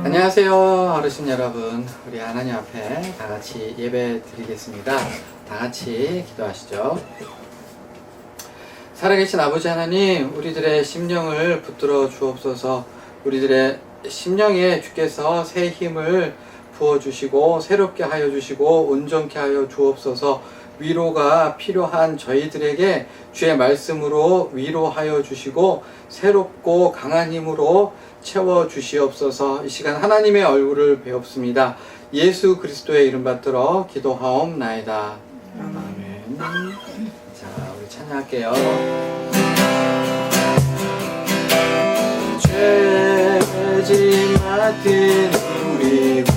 안녕하세요, 어르신 여러분. 우리 하나님 앞에 다 같이 예배 드리겠습니다. 다 같이 기도하시죠. 살아계신 아버지 하나님, 우리들의 심령을 붙들어 주옵소서. 우리들의 심령에 주께서 새 힘을 부어주시고 새롭게 하여 주시고 온전케 하여 주옵소서. 위로가 필요한 저희들에게 주의 말씀으로 위로하여 주시고 새롭고 강한 힘으로 채워 주시옵소서. 이 시간 하나님의 얼굴을 배웁습니다. 예수 그리스도의 이름 받들어 기도하옵나이다. 아멘. 자, 우리 찬양할게요. 죄짐 맡은 우리 구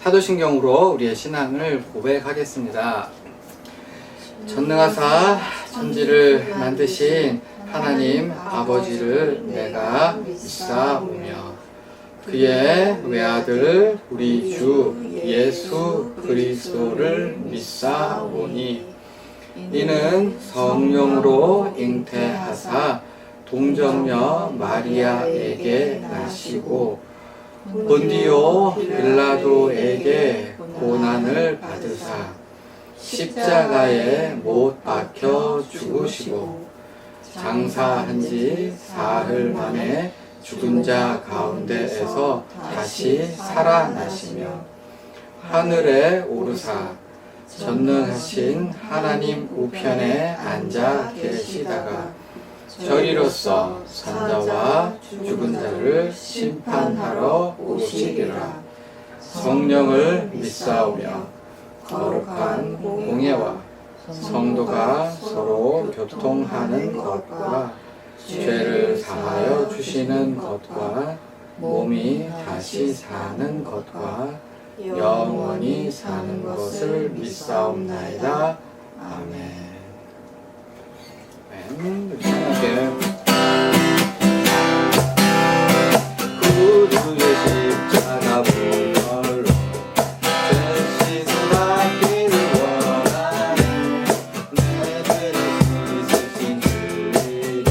사도신경으로 우리의 신앙을 고백하겠습니다. 전능하사 천지를 만드신 하나님 아버지를 내가 믿사오며 그의 외아들 우리 주 예수 그리스도를 믿사오니 이는 성령으로 잉태하사 동정녀 마리아에게 나시고 본디오 빌라도에게 고난을 받으사 십자가에 못 박혀 죽으시고 장사한 지 사흘 만에 죽은 자 가운데에서 다시 살아나시며 하늘에 오르사 전능하신 하나님 우편에 앉아 계시다가 저리로서 산자와 죽은 자를 심판하러 오시리라. 성령을 믿사오며 거룩한 공예와 성도가 서로 교통하는 것과 죄를 사하여 주시는 것과 몸이 다시 사는 것과 영원히 사는 것을 믿사옵나이다. 아멘. 구주의 십자가 보혈로 죄 씻어 받기를 원하네. 내 죄를 씻으신 주의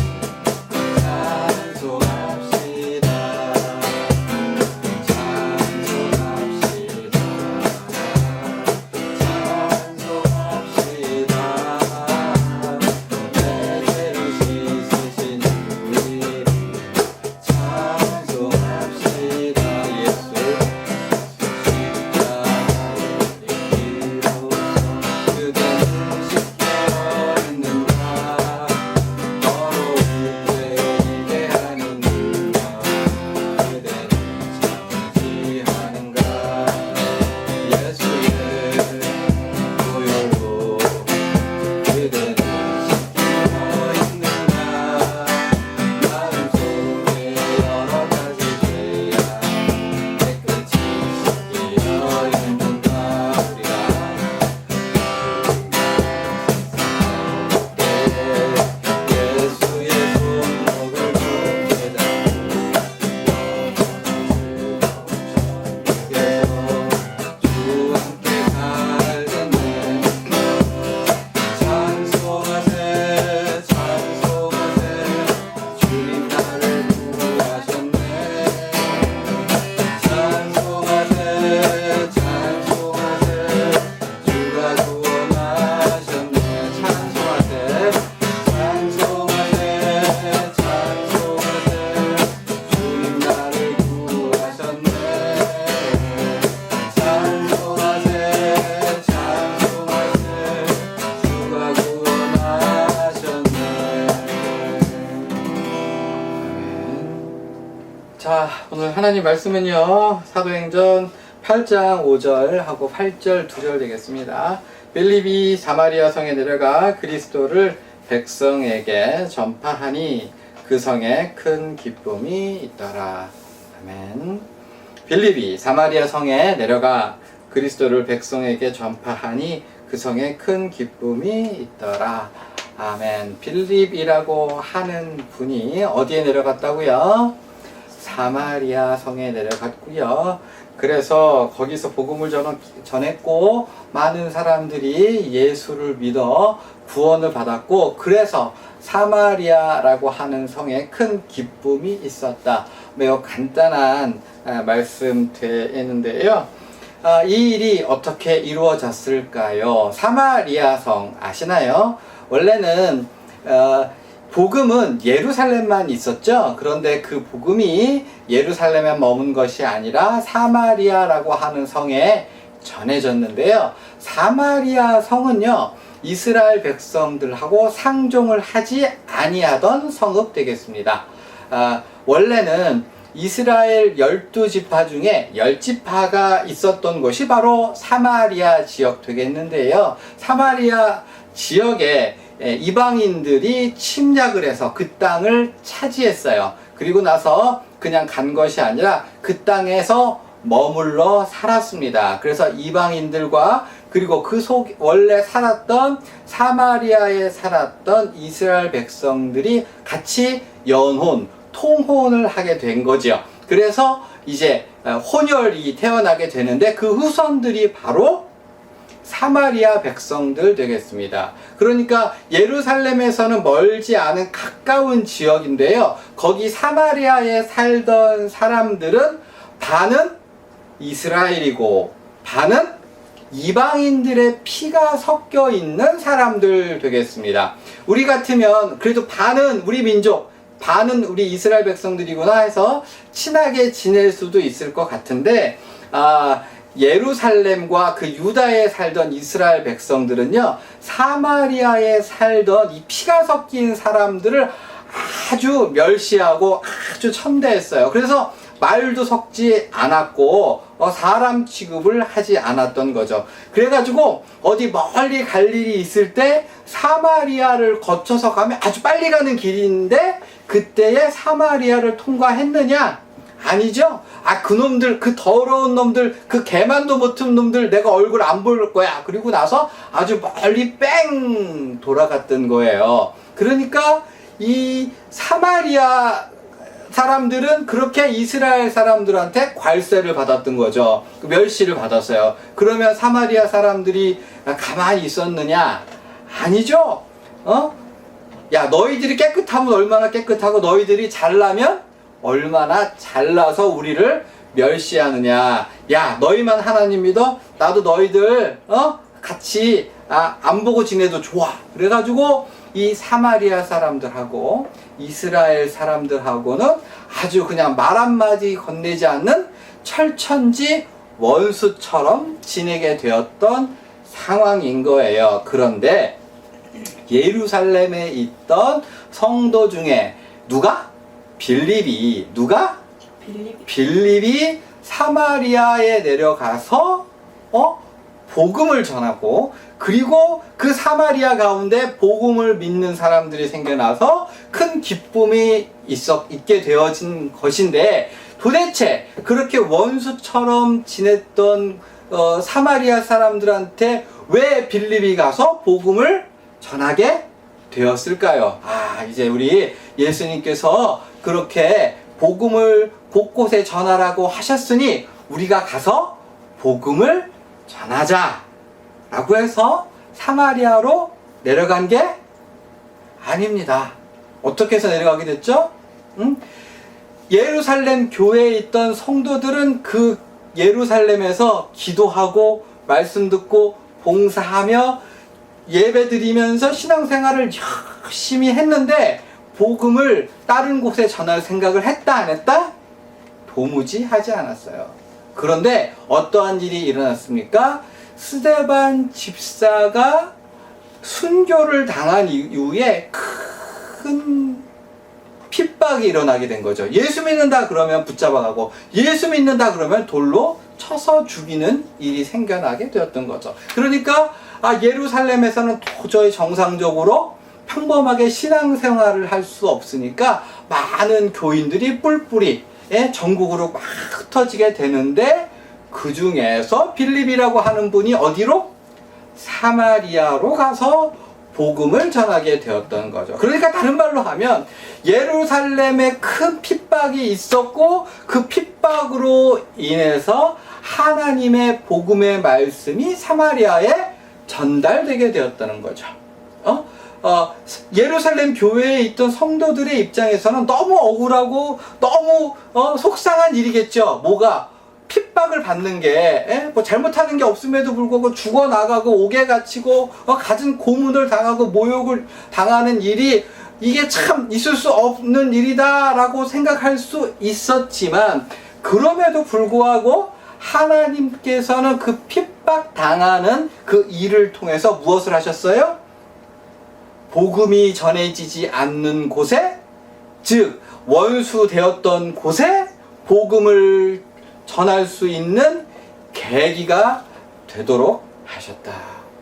자, 오늘 하나님 말씀은요, 사도행전 8장 5절하고 8절 2절 되겠습니다. 빌립이 사마리아 성에 내려가 그리스도를 백성에게 전파하니 그 성에 큰 기쁨이 있더라. 아멘. 빌립이 사마리아 성에 내려가 그리스도를 백성에게 전파하니 그 성에 큰 기쁨이 있더라. 아멘. 빌립이라고 하는 분이 어디에 내려갔다고요? 사마리아 성에 내려갔고요. 그래서 거기서 복음을 전했고 많은 사람들이 예수를 믿어 구원을 받았고, 그래서 사마리아라고 하는 성에 큰 기쁨이 있었다. 매우 간단한 말씀 되는데요. 이 일이 어떻게 이루어졌을까요? 사마리아 성 아시나요? 원래는 복음은 예루살렘만 있었죠. 그런데 그 복음이 예루살렘에 머문 것이 아니라 사마리아라고 하는 성에 전해졌는데요. 사마리아 성은요, 이스라엘 백성들하고 상종을 하지 아니하던 성읍 되겠습니다. 원래는 이스라엘 12지파 중에 10지파가 있었던 곳이 바로 사마리아 지역 되겠는데요. 사마리아 지역에 이방인들이 침략을 해서 그 땅을 차지했어요. 그리고 나서 그냥 간 것이 아니라 그 땅에서 머물러 살았습니다. 그래서 이방인들과 그리고 원래 살았던 사마리아에 살았던 이스라엘 백성들이 같이 통혼을 하게 된 거죠. 그래서 이제 혼혈이 태어나게 되는데 그 후손들이 바로 사마리아 백성들 되겠습니다. 그러니까 예루살렘에서는 멀지 않은 가까운 지역인데요. 거기 사마리아에 살던 사람들은 반은 이스라엘이고 반은 이방인들의 피가 섞여 있는 사람들 되겠습니다. 우리 같으면 그래도 반은 우리 민족, 반은 우리 이스라엘 백성들이구나 해서 친하게 지낼 수도 있을 것 같은데, 예루살렘과 그 유다에 살던 이스라엘 백성들은요, 사마리아에 살던 이 피가 섞인 사람들을 아주 멸시하고 아주 천대했어요. 그래서 말도 섞지 않았고 사람 취급을 하지 않았던 거죠. 그래가지고 어디 멀리 갈 일이 있을 때 사마리아를 거쳐서 가면 아주 빨리 가는 길인데, 그때에 사마리아를 통과했느냐? 아니죠? 그놈들, 그 더러운 놈들, 그 개만도 못한 놈들 내가 얼굴 안 볼 거야. 그리고 나서 아주 멀리 뺑 돌아갔던 거예요. 그러니까 이 사마리아 사람들은 그렇게 이스라엘 사람들한테 괄세를 받았던 거죠. 멸시를 받았어요. 그러면 사마리아 사람들이 가만히 있었느냐? 아니죠? 야, 너희들이 깨끗하면 얼마나 깨끗하고 너희들이 잘나면 얼마나 잘나서 우리를 멸시하느냐. 야, 너희만 하나님 믿어? 나도 너희들 같이 안 보고 지내도 좋아. 그래가지고 이 사마리아 사람들하고 이스라엘 사람들하고는 아주 그냥 말 한마디 건네지 않는 철천지 원수처럼 지내게 되었던 상황인 거예요. 그런데 예루살렘에 있던 성도 중에 빌립이 사마리아에 내려가서 복음을 전하고, 그리고 그 사마리아 가운데 복음을 믿는 사람들이 생겨나서 큰 기쁨이 있게 되어진 것인데, 도대체 그렇게 원수처럼 지냈던 사마리아 사람들한테 왜 빌립이 가서 복음을 전하게 되었을까요? 이제 우리 예수님께서 그렇게 복음을 곳곳에 전하라고 하셨으니 우리가 가서 복음을 전하자 라고 해서 사마리아로 내려간 게 아닙니다. 어떻게 해서 내려가게 됐죠? 예루살렘 교회에 있던 성도들은 그 예루살렘에서 기도하고 말씀 듣고 봉사하며 예배 드리면서 신앙생활을 열심히 했는데, 복음을 다른 곳에 전할 생각을 했다 안 했다? 도무지 하지 않았어요. 그런데 어떠한 일이 일어났습니까? 스데반 집사가 순교를 당한 이후에 큰 핍박 핍박이 일어나게 된 거죠. 예수 믿는다 그러면 붙잡아가고 예수 믿는다 그러면 돌로 쳐서 죽이는 일이 생겨나게 되었던 거죠. 그러니까 예루살렘에서는 도저히 정상적으로 평범하게 신앙생활을 할 수 없으니까 많은 교인들이 뿔뿔이 전국으로 막 흩어지게 되는데, 그 중에서 빌립이라고 하는 분이 어디로? 사마리아로 가서 복음을 전하게 되었던 거죠. 그러니까 다른 말로 하면 예루살렘에 큰 핍박이 있었고 그 핍박으로 인해서 하나님의 복음의 말씀이 사마리아에 전달되게 되었다는 거죠. 예루살렘 교회에 있던 성도들의 입장에서는 너무 억울하고 너무 속상한 일이겠죠. 뭐가? 핍박을 받는 게, 뭐 잘못하는 게 없음에도 불구하고 죽어나가고 옥에 갇히고 갖은 고문을 당하고 모욕을 당하는 일이, 이게 참 있을 수 없는 일이다 라고 생각할 수 있었지만, 그럼에도 불구하고 하나님께서는 그 핍박 당하는 그 일을 통해서 무엇을 하셨어요? 복음이 전해지지 않는 곳에, 즉 원수 되었던 곳에 복음을 전할 수 있는 계기가 되도록 하셨다.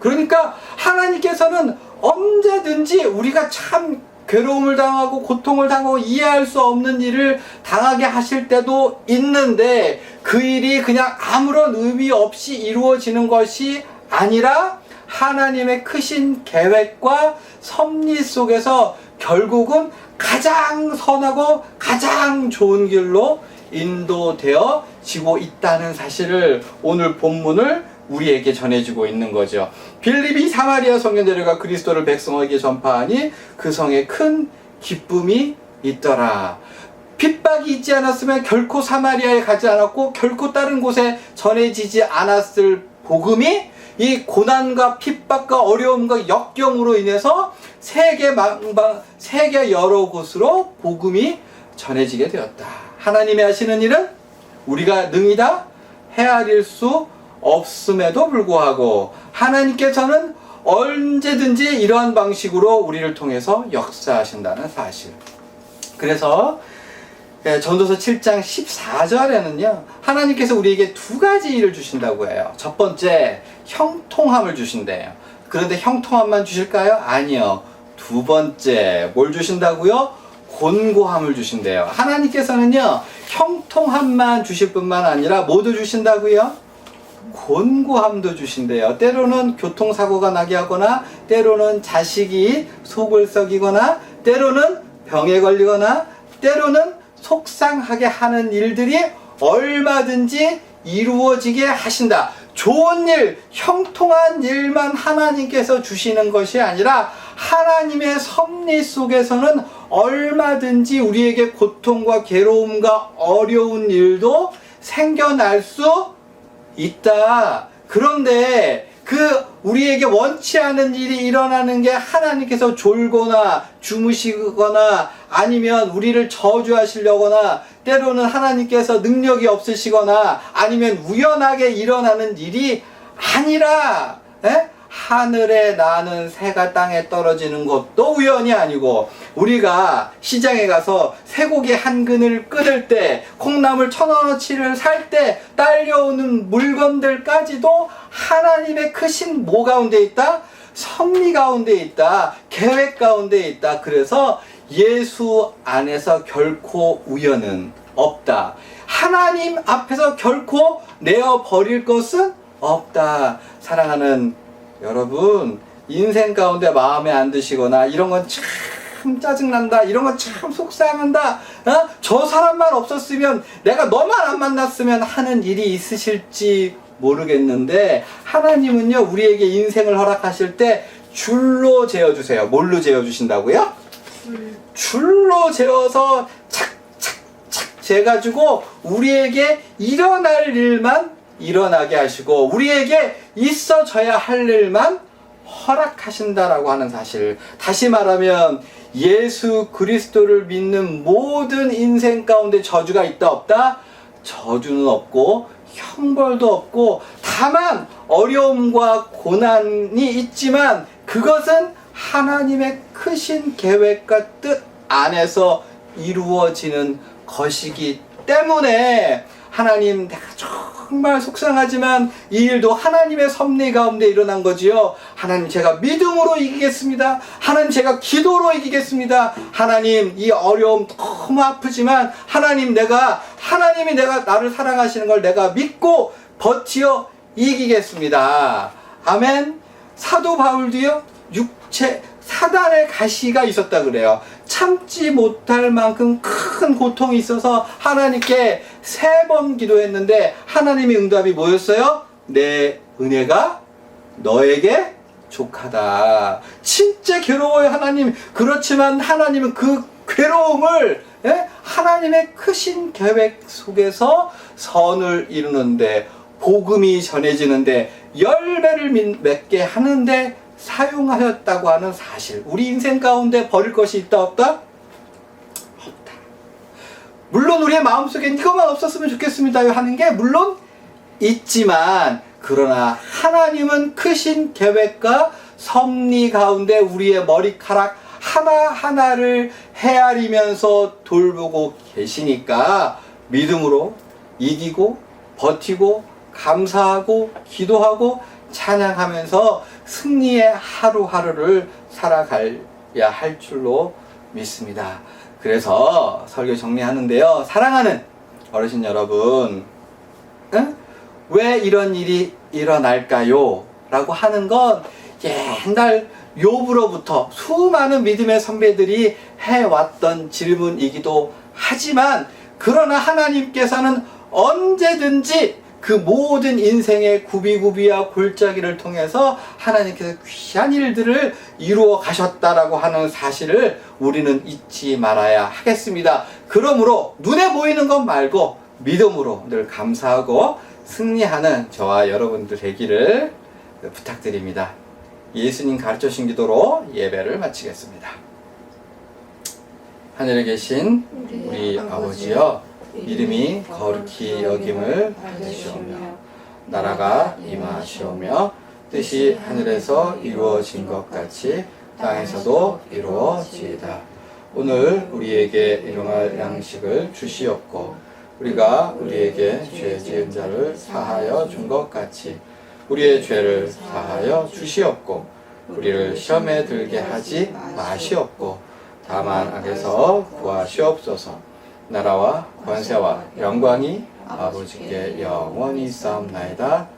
그러니까 하나님께서는 언제든지 우리가 참 괴로움을 당하고 고통을 당하고 이해할 수 없는 일을 당하게 하실 때도 있는데, 그 일이 그냥 아무런 의미 없이 이루어지는 것이 아니라 하나님의 크신 계획과 섭리 속에서 결국은 가장 선하고 가장 좋은 길로 인도되어 지고 있다는 사실을 오늘 본문을 우리에게 전해주고 있는 거죠. 빌립이 사마리아 성에 내려가 그리스도를 백성에게 전파하니 그 성에 큰 기쁨이 있더라. 핍박이 있지 않았으면 결코 사마리아에 가지 않았고 결코 다른 곳에 전해지지 않았을 복음이 이 고난과 핍박과 어려움과 역경으로 인해서 세계 여러 곳으로 복음이 전해지게 되었다. 하나님이 하시는 일은 우리가 능히 다 헤아릴 수 없음에도 불구하고 하나님께서는 언제든지 이러한 방식으로 우리를 통해서 역사하신다는 사실. 그래서 전도서 7장 14절에는요 하나님께서 우리에게 두 가지 일을 주신다고 해요. 첫 번째, 형통함을 주신대요. 그런데 형통함만 주실까요? 아니요. 두 번째, 뭘 주신다고요? 곤고함을 주신대요. 하나님께서는요 형통함만 주실 뿐만 아니라 뭐도 주신다고요? 곤고함도 주신대요. 때로는 교통사고가 나게 하거나, 때로는 자식이 속을 썩이거나, 때로는 병에 걸리거나, 때로는 속상하게 하는 일들이 얼마든지 이루어지게 하신다. 좋은 일, 형통한 일만 하나님께서 주시는 것이 아니라 하나님의 섭리 속에서는 얼마든지 우리에게 고통과 괴로움과 어려운 일도 생겨날 수 있다. 그런데 우리에게 원치 않은 일이 일어나는 게 하나님께서 졸거나 주무시거나 아니면 우리를 저주하시려거나, 때로는 하나님께서 능력이 없으시거나 아니면 우연하게 일어나는 일이 아니라, 하늘에 나는 새가 땅에 떨어지는 것도 우연이 아니고, 우리가 시장에 가서 쇠고기 한 근을 끊을 때, 콩나물 1,000원어치를 살 때 딸려오는 물건들까지도 하나님의 크신 뭐 가운데 있다? 섭리 가운데 있다. 계획 가운데 있다. 그래서 예수 안에서 결코 우연은 없다. 하나님 앞에서 결코 내어 버릴 것은 없다. 사랑하는 여러분, 인생 가운데 마음에 안 드시거나 이런 건 참 짜증난다, 이런 건 참 속상한다, 저 사람만 없었으면, 내가 너만 안 만났으면 하는 일이 있으실지 모르겠는데, 하나님은요 우리에게 인생을 허락하실 때 줄로 재어주세요. 뭘로 재어주신다고요? 줄로 재어서 착착착 재가지고 우리에게 일어날 일만 일어나게 하시고 우리에게 있어져야 할 일만 허락하신다라고 하는 사실. 다시 말하면 예수 그리스도를 믿는 모든 인생 가운데 저주가 있다 없다? 저주는 없고 형벌도 없고, 다만 어려움과 고난이 있지만 그것은 하나님의 크신 계획과 뜻 안에서 이루어지는 것이기 때문에 하나님, 내가 정말 속상하지만 이 일도 하나님의 섭리 가운데 일어난 거지요. 하나님, 제가 믿음으로 이기겠습니다. 하나님, 제가 기도로 이기겠습니다. 하나님, 이 어려움 너무 아프지만 하나님이 내가 나를 사랑하시는 걸 내가 믿고 버티어 이기겠습니다. 아멘. 사도 바울도요, 사단의 가시가 있었다 그래요. 참지 못할 만큼 큰 고통이 있어서 하나님께 3번 기도했는데 하나님의 응답이 뭐였어요? 내 은혜가 너에게 족하다. 진짜 괴로워요, 하나님. 그렇지만 하나님은 그 괴로움을 하나님의 크신 계획 속에서 선을 이루는데, 복음이 전해지는데, 열매를 맺게 하는데 사용하셨다고 하는 사실. 우리 인생 가운데 버릴 것이 있다 없다? 없다. 물론 우리의 마음속에 이것만 없었으면 좋겠습니다 하는 게 물론 있지만, 그러나 하나님은 크신 계획과 섭리 가운데 우리의 머리카락 하나하나를 헤아리면서 돌보고 계시니까 믿음으로 이기고 버티고 감사하고 기도하고 찬양하면서 승리의 하루하루를 살아가야 할 줄로 믿습니다. 그래서 설교 정리하는데요, 사랑하는 어르신 여러분, 왜 이런 일이 일어날까요? 라고 하는 건 옛날 욥으로부터 수많은 믿음의 선배들이 해왔던 질문이기도 하지만, 그러나 하나님께서는 언제든지 그 모든 인생의 구비구비와 골짜기를 통해서 하나님께서 귀한 일들을 이루어 가셨다라고 하는 사실을 우리는 잊지 말아야 하겠습니다. 그러므로 눈에 보이는 것 말고 믿음으로 늘 감사하고 승리하는 저와 여러분들 되기를 부탁드립니다. 예수님 가르쳐 주신 기도로 예배를 마치겠습니다. 하늘에 계신 우리 아버지여, 이름이 거룩히 여김을 받으시오며 나라가 임하시오며 뜻이 하늘에서 이루어진 것 같이 땅에서도 이루어지이다. 오늘 우리에게 일용할 양식을 주시옵고 우리가 우리에게 죄 지은 자를 사하여 준 것 같이 우리의 죄를 사하여 주시옵고 우리를 시험에 들게 하지 마시옵고 다만 악에서 구하시옵소서. 나라와 권세와 영광이 아버지께 영원히 있사옵나이다.